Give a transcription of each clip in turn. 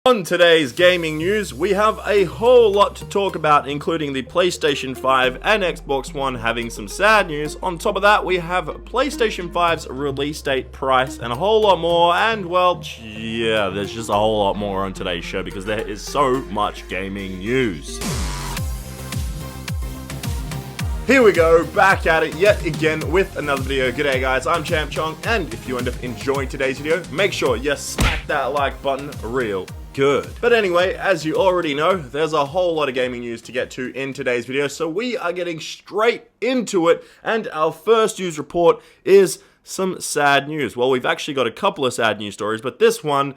On today's gaming news, we have a whole lot to talk about, including the PlayStation 5 and Xbox One having some sad news. On top of that, we have PlayStation 5's release date, price, and a whole lot more. And well, yeah, there's just a whole lot more on today's show because there is so much gaming news. Here we go, back at it yet again with another video. G'day guys, I'm Champ Chong, and if you end up enjoying today's video, make sure you smack that like button real good. But anyway, as you already know, there's a whole lot of gaming news to get to in today's video, so we are getting straight into it, and our first news report is some sad news. Well, we've actually got a couple of sad news stories, but this one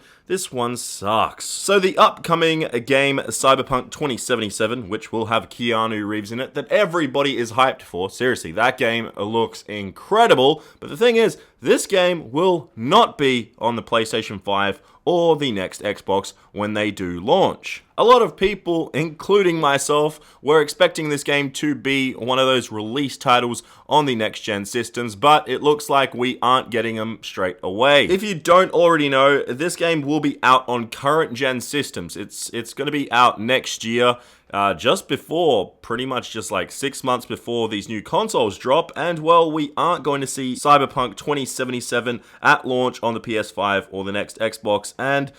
sucks. So the upcoming game Cyberpunk 2077, which will have Keanu Reeves in it, that everybody is hyped for. Seriously, that game looks incredible. But the thing is, this game will not be on the PlayStation 5 or the next Xbox when they do launch. A lot of people, including myself, were expecting this game to be one of those release titles on the next-gen systems, but it looks like we aren't getting them straight away. If you don't already know, this game will be out on current-gen systems. It's going to be out next year, just before, pretty much just like 6 months before these new consoles drop, and well, we aren't going to see Cyberpunk 2077 at launch on the PS5 or the next Xbox, and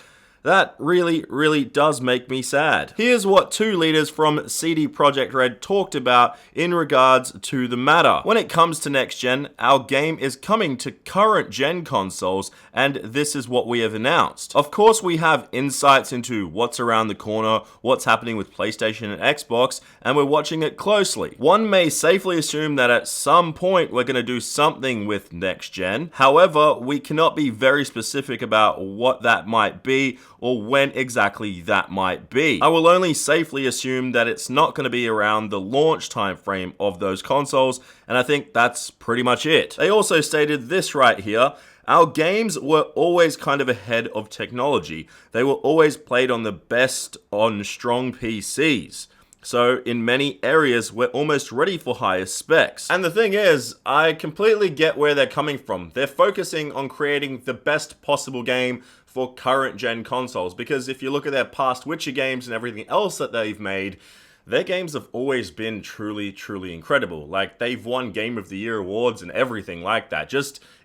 that really does make me sad. Here's what two leaders from CD Projekt Red talked about in regards to the matter. When it comes to next gen, our game is coming to current gen consoles, and this is what we have announced. Of course, we have insights into what's around the corner, what's happening with PlayStation and Xbox, and we're watching it closely. One may safely assume that at some point we're going to do something with next gen. However, we cannot be very specific about what that might be or when exactly that might be. I will only safely assume that it's not going to be around the launch time frame of those consoles, and I think that's pretty much it. They also stated this right here: our games were always kind of ahead of technology. They were always played on the best on strong PCs. So in many areas, we're almost ready for higher specs. And the thing is, I completely get where they're coming from. They're focusing on creating the best possible game for current gen consoles, because if you look at their past Witcher games and everything else that they've made, their games have always been truly incredible. Like, they've won Game of the Year awards and everything like that.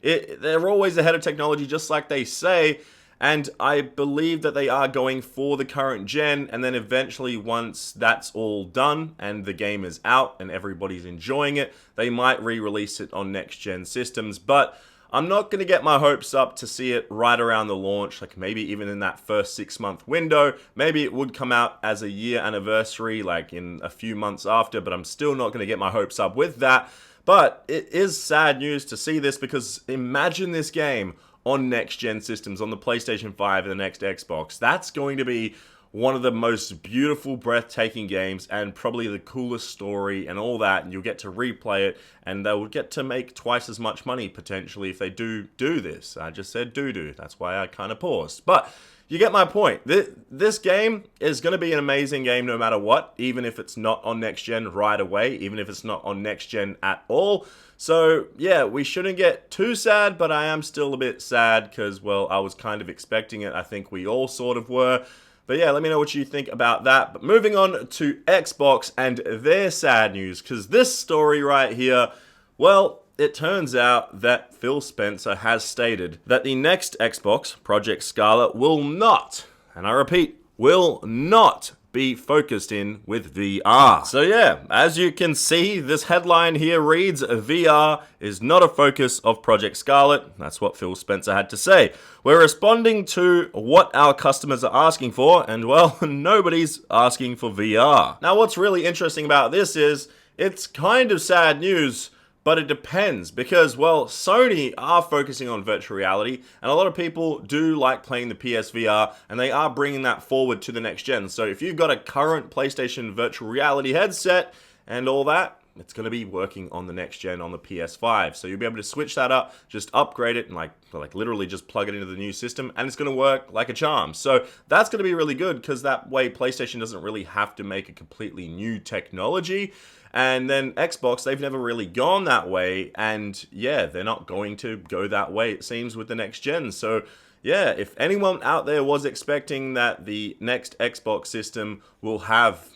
They're always ahead of technology, just like they say. And I believe that they are going for the current gen, and then eventually once that's all done and the game is out and everybody's enjoying it, they might re-release it on next gen systems. But I'm not going to get my hopes up to see it right around the launch, like maybe even in that first 6-month window. Maybe it would come out as a year anniversary, like in a few months after, but I'm still not going to get my hopes up with that. But it is sad news to see this, because imagine this game on next-gen systems, on the PlayStation 5 and the next Xbox. That's going to be one of the most beautiful, breathtaking games, and probably the coolest story and all that, and you'll get to replay it, and they'll get to make twice as much money, potentially, if they do this. I just said do. That's why I kind of paused. But you get my point. This game is going to be an amazing game no matter what, even if it's not on next-gen right away, even if it's not on next-gen at all. So, yeah, we shouldn't get too sad, but I am still a bit sad because, well, I was kind of expecting it. I think we all sort of were. But yeah, let me know what you think about that. But moving on to Xbox and their sad news, because this story right here, well, it turns out that Phil Spencer has stated that the next Xbox, Project Scarlet, will not, and I repeat, will not be focused in with VR. So yeah, as you can see, this headline here reads, VR is not a focus of Project Scarlet. That's what Phil Spencer had to say. We're responding to what our customers are asking for, and well, nobody's asking for VR. Now, what's really interesting about this is, it's kind of sad news, but it depends, because, well, Sony are focusing on virtual reality, and a lot of people do like playing the PSVR, and they are bringing that forward to the next gen. So if you've got a current PlayStation virtual reality headset and all that, it's going to be working on the next gen on the PS5. So you'll be able to switch that up, just upgrade it, and like literally just plug it into the new system, and it's going to work like a charm. So that's going to be really good, because that way PlayStation doesn't really have to make a completely new technology. And then Xbox, they've never really gone that way, and yeah, they're not going to go that way, it seems, with the next gen. So yeah, if anyone out there was expecting that the next Xbox system will have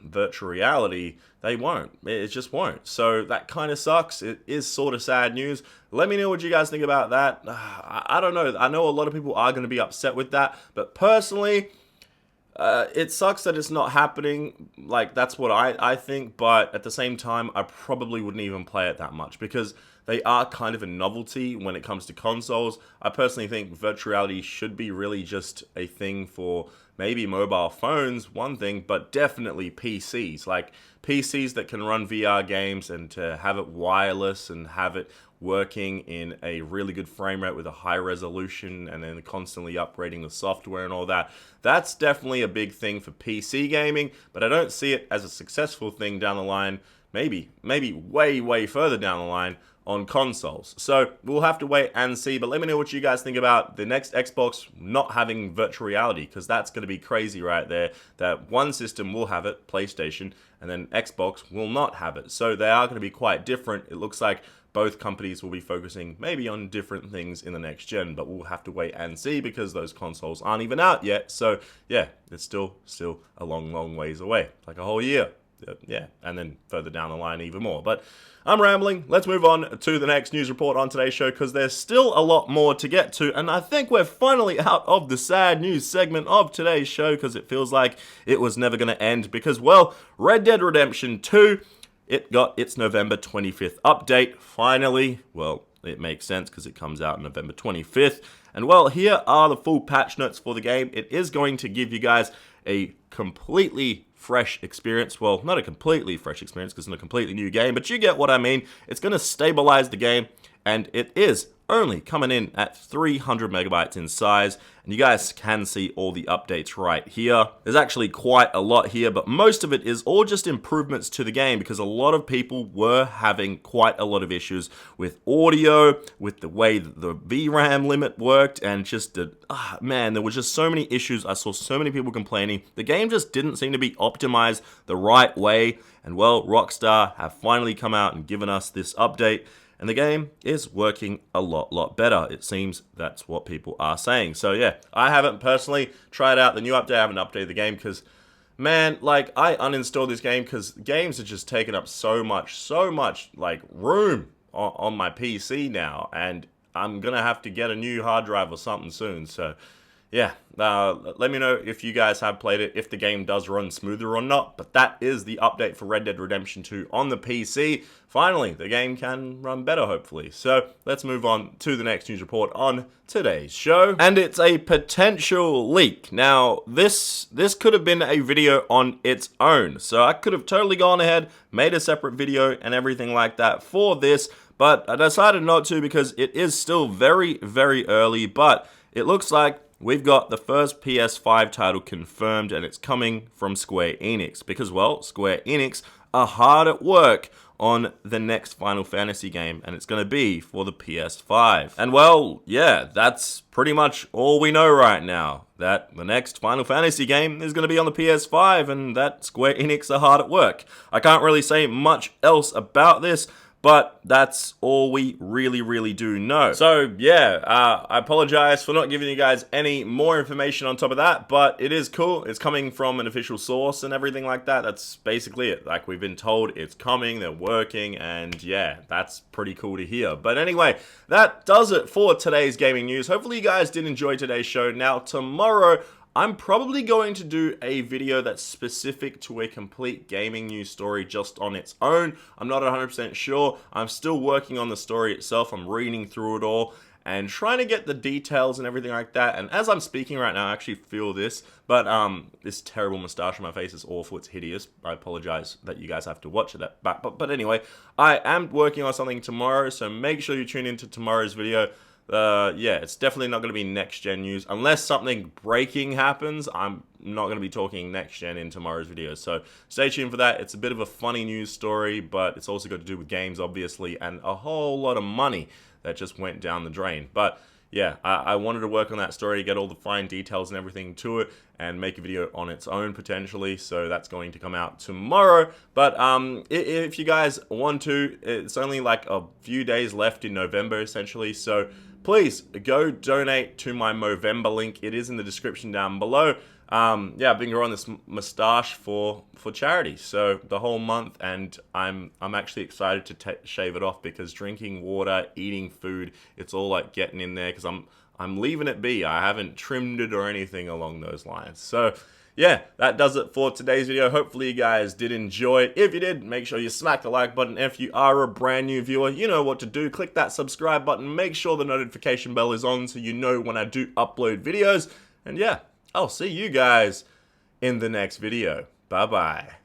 virtual reality, they won't. It just won't. So that kind of sucks. It is sort of sad news. Let me know what you guys think about that. I don't know. I know a lot of people are going to be upset with that, but personally, it sucks that it's not happening. Like, that's what I think, but at the same time, I probably wouldn't even play it that much because they are kind of a novelty when it comes to consoles. I personally think virtual reality should be really just a thing for maybe mobile phones, one thing, but definitely PCs. Like, PCs that can run VR games and to have it wireless and have it working in a really good frame rate with a high resolution and then constantly upgrading the software and all that. That's definitely a big thing for PC gaming, but I don't see it as a successful thing down the line, maybe way further down the line on consoles. So we'll have to wait and see, but let me know what you guys think about the next Xbox not having virtual reality, because that's going to be crazy right there, that one system will have it, PlayStation, and then Xbox will not have it. So they are going to be quite different. It looks like both companies will be focusing maybe on different things in the next gen, but we'll have to wait and see because those consoles aren't even out yet. So yeah, it's still a long ways away, like a whole year. Yeah, and then further down the line even more. But I'm rambling. Let's move on to the next news report on today's show, because there's still a lot more to get to, and I think we're finally out of the sad news segment of today's show, because it feels like it was never going to end, because, well, Red Dead Redemption 2, it got its November 25th update, finally. Well, it makes sense because it comes out November 25th. And well, here are the full patch notes for the game. It is going to give you guys a completely fresh experience. Well, not a completely fresh experience because it's a completely new game, but you get what I mean. It's going to stabilize the game, and it is only coming in at 300 megabytes in size, and you guys can see all the updates right here. There's actually quite a lot here, but most of it is all just improvements to the game, because a lot of people were having quite a lot of issues with audio, with the way that the VRAM limit worked, and just man, there was just so many issues. I saw so many people complaining. The game just didn't seem to be optimized the right way, and well, Rockstar have finally come out and given us this update, and the game is working a lot better. It seems that's what people are saying. So yeah, I haven't personally tried out the new update. I haven't updated the game because, man, like, I uninstalled this game because games are just taking up so much like room on my PC now, and I'm gonna have to get a new hard drive or something soon. So yeah, let me know if you guys have played it, if the game does run smoother or not. But that is the update for Red Dead Redemption 2 on the PC. Finally, the game can run better, hopefully. So let's move on to the next news report on today's show. And it's a potential leak. Now, this could have been a video on its own. So I could have totally gone ahead, made a separate video and everything like that for this. But I decided not to because it is still very early. But it looks like we've got the first PS5 title confirmed, and it's coming from Square Enix. Because, well, Square Enix are hard at work on the next Final Fantasy game, and it's going to be for the PS5. And well, yeah, that's pretty much all we know right now. That the next Final Fantasy game is going to be on the PS5, and that Square Enix are hard at work. I can't really say much else about this, but that's all we really do know. So yeah, I apologize for not giving you guys any more information on top of that, but it is cool. It's coming from an official source and everything like that. That's basically it. Like, we've been told it's coming, they're working, and yeah, that's pretty cool to hear. But anyway, that does it for today's gaming news. Hopefully you guys did enjoy today's show. Now, tomorrow, I'm probably going to do a video that's specific to a complete gaming news story just on its own. I'm not 100% sure. I'm still working on the story itself. I'm reading through it all and trying to get the details and everything like that. And as I'm speaking right now, I actually feel this, but this terrible mustache on my face is awful. It's hideous. I apologize that you guys have to watch it back. But anyway, I am working on something tomorrow, so make sure you tune into tomorrow's video. Yeah, it's definitely not going to be next gen news unless something breaking happens. I'm not going to be talking next gen in tomorrow's video, so stay tuned for that. It's a bit of a funny news story, but it's also got to do with games, obviously, and a whole lot of money that just went down the drain. But yeah, I wanted to work on that story, get all the fine details and everything to it, and make a video on its own potentially. So that's going to come out tomorrow. But if you guys want to, it's only like a few days left in November essentially. So please go donate to my Movember link. It is in the description down below. Yeah, I've been growing this mustache for charity, so the whole month, and I'm actually excited to shave it off, because drinking water, eating food, it's all like getting in there, because I'm leaving it be. I haven't trimmed it or anything along those lines. So yeah, that does it for today's video. Hopefully you guys did enjoy it. If you did, make sure you smack the like button. If you are a brand new viewer, you know what to do. Click that subscribe button. Make sure the notification bell is on so you know when I do upload videos. And yeah, I'll see you guys in the next video. Bye-bye.